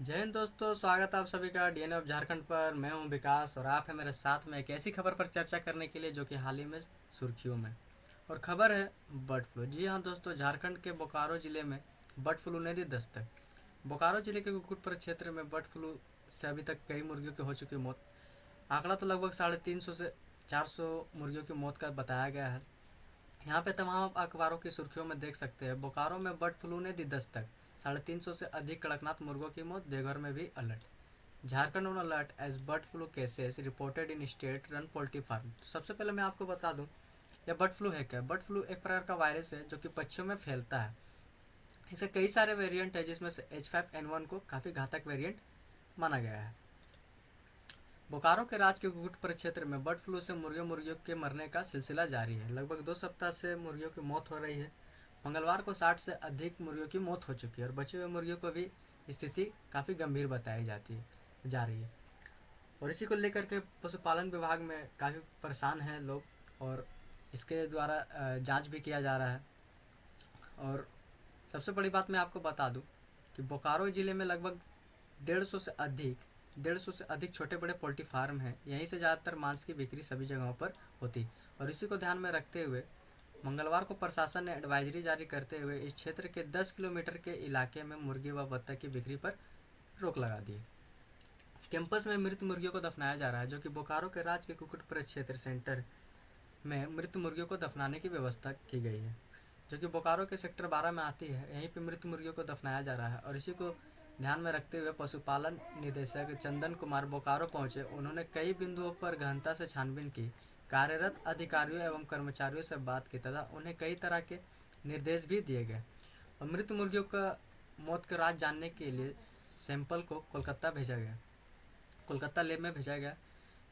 जय हिंद दोस्तों, स्वागत है आप सभी का डीएनए ऑफ झारखंड पर। मैं हूं विकास और आप हैं मेरे साथ में एक ऐसी खबर पर चर्चा करने के लिए जो कि हाल ही में सुर्खियों में। और खबर है बर्ड फ्लू। जी हां दोस्तों, झारखंड के बोकारो जिले में बर्ड फ्लू ने दी दस्तक। बोकारो जिले के कुकुटपुर क्षेत्र में बर्ड फ्लू से अभी तक कई मुर्गियों की हो चुकी मौत। आंकड़ा तो लगभग 350 से 400 मुर्गियों की मौत का बताया गया है। यहाँ पे तमाम अखबारों की सुर्खियों में देख सकते हैं, बोकारो में बर्ड फ्लू ने दी दस्तक। 350 से अधिक कड़कनाथ मुर्गों की मौत, देवघर में भी alert. Jharkhand on alert as bird flu cases reported in state run poultry farm. तो सबसे पहले मैं आपको बता दूं, यह बर्ड फ्लू है क्या। बर्ड फ्लू एक प्रकार का वायरस है जो कि पक्षियों में फैलता है। इसके कई सारे वेरिएंट है, जिसमें से H5N1 को काफ़ी घातक वेरिएंट माना गया है। बोकारो के राज के कुकुट परिक्षेत्र में बर्ड फ्लू से मुर्गियों के मरने का सिलसिला जारी है। लगभग 2 सप्ताह से मुर्गियों की मौत हो रही है। मंगलवार को 60 से अधिक मुर्गियों की मौत हो चुकी है और बचे हुए मुर्गियों को भी स्थिति काफ़ी गंभीर बताई जा रही है। और इसी को लेकर के पशुपालन विभाग में काफ़ी परेशान हैं लोग, और इसके द्वारा जांच भी किया जा रहा है। और सबसे बड़ी बात मैं आपको बता दूं कि बोकारो ज़िले में लगभग 150 से अधिक छोटे बड़े पोल्ट्री फार्म हैं। यहीं से ज़्यादातर मांस की बिक्री सभी जगहों पर होती। और इसी को ध्यान में रखते हुए मंगलवार को प्रशासन ने एडवाइजरी जारी करते हुए इस क्षेत्र के 10 किलोमीटर के इलाके में मुर्गी व बत्तख की बिक्री पर रोक लगा दी। कैंपस में मृत मुर्गियों को दफनाया जा रहा है, जो कि बोकारो के राज के कुकुट प्रक्षेत्र सेंटर में मृत मुर्गियों को दफनाने की व्यवस्था की गई है, जो कि बोकारो के सेक्टर 12 में आती है। यहीं पर मृत मुर्गियों को दफनाया जा रहा है। और इसी को ध्यान में रखते हुए पशुपालन निदेशक चंदन कुमार बोकारो पहुंचे। उन्होंने कई बिंदुओं पर गहनता से छानबीन की, कार्यरत अधिकारियों एवं कर्मचारियों से बात की तथा उन्हें कई तरह के निर्देश भी दिए गए। और मृत मुर्गियों का मौत का राज जानने के लिए सैंपल को कोलकाता लैब में भेजा गया,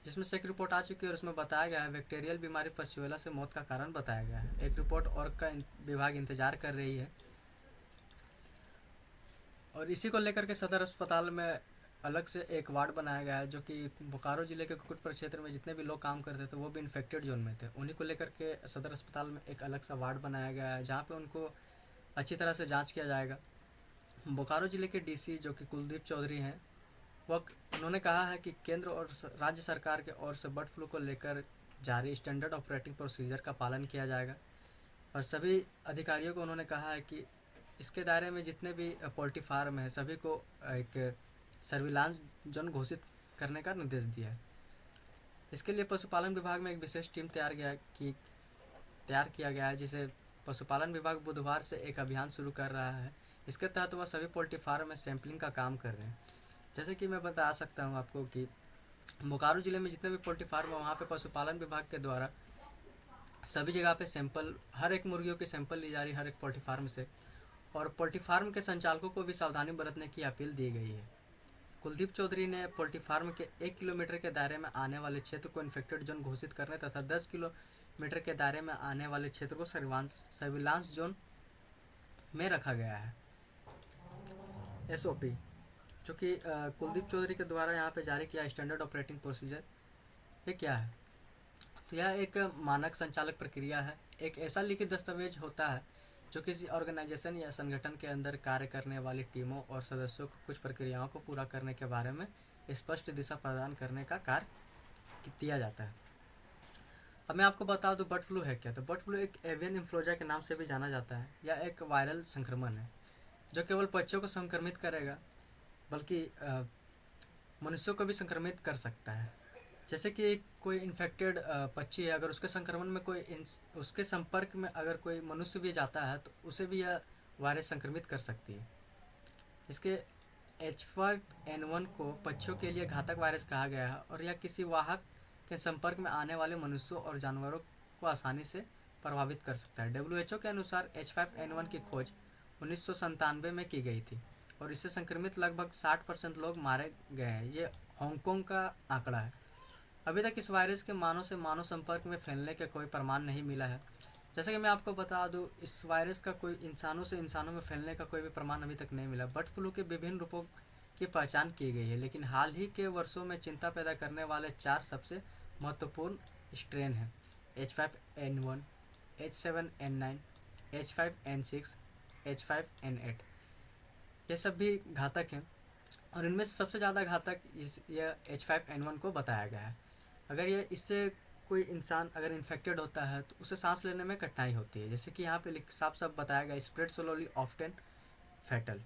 जिसमें से एक रिपोर्ट आ चुकी है और उसमें बताया गया है बैक्टीरियल बीमारी पशुएला से मौत का कारण बताया गया है। एक रिपोर्ट और का विभाग इंतजार कर रही है। और इसी को लेकर के सदर अस्पताल में अलग से एक वार्ड बनाया गया है, जो कि बोकारो जिले के कुकुटपुर क्षेत्र में जितने भी लोग काम करते थे वो भी इन्फेक्टेड जोन में थे। उन्हीं को लेकर के सदर अस्पताल में एक अलग सा वार्ड बनाया गया है, जहाँ पे उनको अच्छी तरह से जांच किया जाएगा। बोकारो जिले के डीसी जो कि कुलदीप चौधरी हैं, वह उन्होंने कहा है कि केंद्र और राज्य सरकार के ओर से बर्ड फ्लू को लेकर जारी स्टैंडर्ड ऑपरेटिंग प्रोसीजर का पालन किया जाएगा। और सभी अधिकारियों को उन्होंने कहा है कि इसके दायरे में जितने भी पोल्ट्री फार्म है सभी को एक सर्विलांस जोन घोषित करने का निर्देश दिया है। इसके लिए पशुपालन विभाग में एक विशेष टीम तैयार किया गया है, जिसे पशुपालन विभाग बुधवार से एक अभियान शुरू कर रहा है। इसके तहत वह सभी पोल्ट्री फार्म में सैंपलिंग का काम कर रहे हैं। जैसे कि मैं बता सकता हूँ आपको कि बोकारो जिले में जितने भी पोल्ट्री फार्म है वहाँ पे पशुपालन विभाग के द्वारा सभी जगह पे सैंपल, हर एक मुर्गियों की सैंपल ली जा रही है हर एक पोल्ट्री फार्म से। और पोल्ट्री फार्म के संचालकों को भी सावधानी बरतने की अपील दी गई है। कुलदीप चौधरी ने पोल्ट्री फार्म के 1 किलोमीटर के दायरे में आने वाले क्षेत्र को इन्फेक्टेड जोन घोषित करने तथा 10 किलोमीटर के दायरे में आने वाले क्षेत्र को सर्विलांस जोन में रखा गया है। SOP जो कि कुलदीप चौधरी के द्वारा यहाँ पे जारी किया स्टैंडर्ड ऑपरेटिंग प्रोसीजर, ये क्या है। तो यह एक मानक संचालक प्रक्रिया है। एक ऐसा लिखित दस्तावेज होता है जो किसी ऑर्गेनाइजेशन या संगठन के अंदर कार्य करने वाली टीमों और सदस्यों को कुछ प्रक्रियाओं को पूरा करने के बारे में स्पष्ट दिशा प्रदान करने का कार्य किया जाता है। अब मैं आपको बता दूं बर्ड फ्लू है क्या। तो बर्ड फ्लू एक एवियन इन्फ्लुएंजा के नाम से भी जाना जाता है। यह एक वायरल संक्रमण है जो केवल पक्षियों को संक्रमित करेगा, बल्कि मनुष्यों को भी संक्रमित कर सकता है। जैसे कि कोई इन्फेक्टेड पक्षी है, अगर उसके संक्रमण में उसके संपर्क में अगर कोई मनुष्य भी जाता है तो उसे भी यह वायरस संक्रमित कर सकती है। इसके H5N1 को पक्षियों के लिए घातक वायरस कहा गया है और यह किसी वाहक के संपर्क में आने वाले मनुष्यों और जानवरों को आसानी से प्रभावित कर सकता है। WHO के अनुसार H5N1 की खोज 1997 में की गई थी और इससे संक्रमित लगभग 60% लोग मारे गए हैं। ये हांगकांग का आंकड़ा है। अभी तक इस वायरस के मानव से मानव संपर्क में फैलने का कोई प्रमाण नहीं मिला है। जैसा कि मैं आपको बता दूं, इस वायरस का कोई इंसानों से इंसानों में फैलने का कोई भी प्रमाण अभी तक नहीं मिला। बर्ड फ्लू के विभिन्न रूपों की पहचान की गई है, लेकिन हाल ही के वर्षों में चिंता पैदा करने वाले 4 सबसे महत्वपूर्ण स्ट्रेन हैं: H5N1, H7N9, H5N6, H5N8। ये सब भी घातक हैं और इनमें से सबसे ज़्यादा घातक यह H5N1 को बताया गया है। अगर ये इससे कोई इंसान अगर इन्फेक्टेड होता है तो उसे सांस लेने में कठिनाई होती है, जैसे कि यहाँ पे साफ साफ बताया गया, स्प्रेड स्लोली ऑफ्टन फैटल।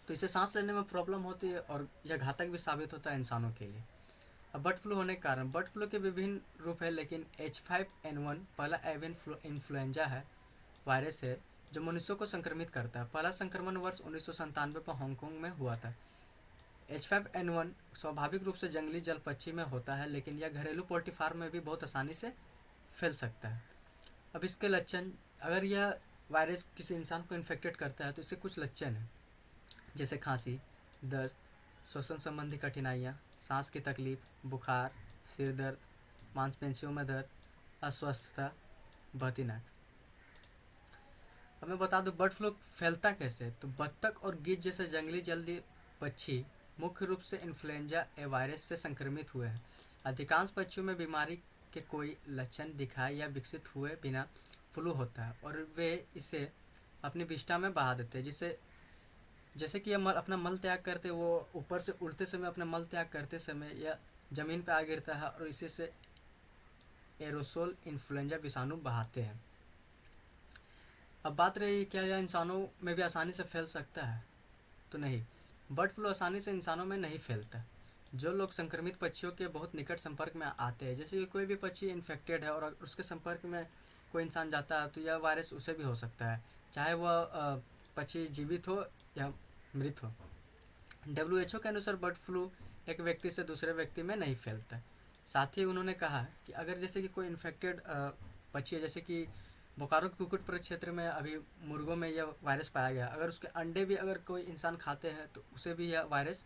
तो इससे सांस लेने में प्रॉब्लम होती है और यह घातक भी साबित होता है इंसानों के लिए। अब बर्ड फ्लू होने के कारण, बर्ड फ्लू के विभिन्न रूप है, लेकिन H5N1 पहला एवियन इन्फ्लुएंजा है, वायरस है जो मनुष्यों को संक्रमित करता है। पहला संक्रमण वर्ष 1997 में हांगकांग में हुआ था। H5N1 स्वाभाविक रूप से जंगली जल पक्षी में होता है, लेकिन यह घरेलू पोल्ट्री फार्म में भी बहुत आसानी से फैल सकता है। अब इसके लक्षण, अगर यह वायरस किसी इंसान को इन्फेक्टेड करता है तो इसके कुछ लक्षण हैं, जैसे खांसी, दस्त, श्वसन संबंधी कठिनाइयाँ, सांस की तकलीफ, बुखार, सिर दर्द, मांसपेशियों में दर्द, अस्वस्थता, बहती नाक। अब मैं बता दूं बर्ड फ्लू फैलता कैसे। तो बत्तख और गीज जैसे जंगली जल्दी पक्षी मुख्य रूप से इन्फ्लुएंजा ए वायरस से संक्रमित हुए हैं। अधिकांश पक्षियों में बीमारी के कोई लक्षण दिखाए या विकसित हुए बिना फ्लू होता है और वे इसे अपनी विष्ठा में बहा देते हैं, जिसे जैसे कि यह अपना मल त्याग करते, वो ऊपर से उड़ते समय अपना मल त्याग करते समय यह जमीन पर आ गिरता है और इसी से एरोसोल इन्फ्लुएंजा विषाणु बहाते हैं। अब बात रही क्या यह इंसानों में भी आसानी से फैल सकता है, तो नहीं, बर्ड फ्लू आसानी से इंसानों में नहीं फैलता। जो लोग संक्रमित पक्षियों के बहुत निकट संपर्क में आते हैं, जैसे कि कोई भी पक्षी इन्फेक्टेड है और उसके संपर्क में कोई इंसान जाता है, तो यह वायरस उसे भी हो सकता है, चाहे वह पक्षी जीवित हो या मृत हो। WHO के अनुसार बर्ड फ्लू एक व्यक्ति से दूसरे व्यक्ति में नहीं फैलता। साथ ही उन्होंने कहा कि अगर जैसे कि कोई इन्फेक्टेड पक्षी है, जैसे कि बोकारो के कुक्कुट परिक्षेत्र में अभी मुर्गों में यह वायरस पाया गया, अगर उसके अंडे भी अगर कोई इंसान खाते हैं तो उसे भी यह वायरस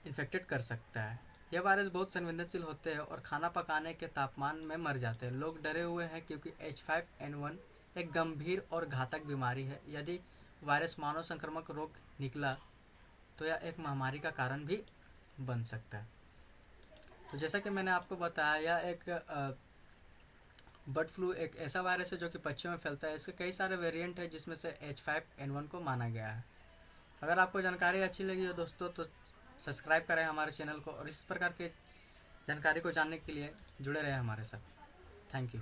इन्फेक्टेड कर सकता है। यह वायरस बहुत संवेदनशील होते हैं और खाना पकाने के तापमान में मर जाते हैं। लोग डरे हुए हैं क्योंकि H5N1 एक गंभीर और घातक बीमारी है। यदि वायरस मानव संक्रामक रोग निकला तो यह एक महामारी का कारण भी बन सकता है। तो जैसा कि मैंने आपको बताया, यह एक बर्ड फ्लू एक ऐसा वायरस है जो कि पक्षियों में फैलता है। इसके कई सारे वेरिएंट हैं जिसमें से H5N1 को माना गया है। अगर आपको जानकारी अच्छी लगी हो दोस्तों तो सब्सक्राइब करें हमारे चैनल को और इस प्रकार के जानकारी को जानने के लिए जुड़े रहें हमारे साथ। Thank you.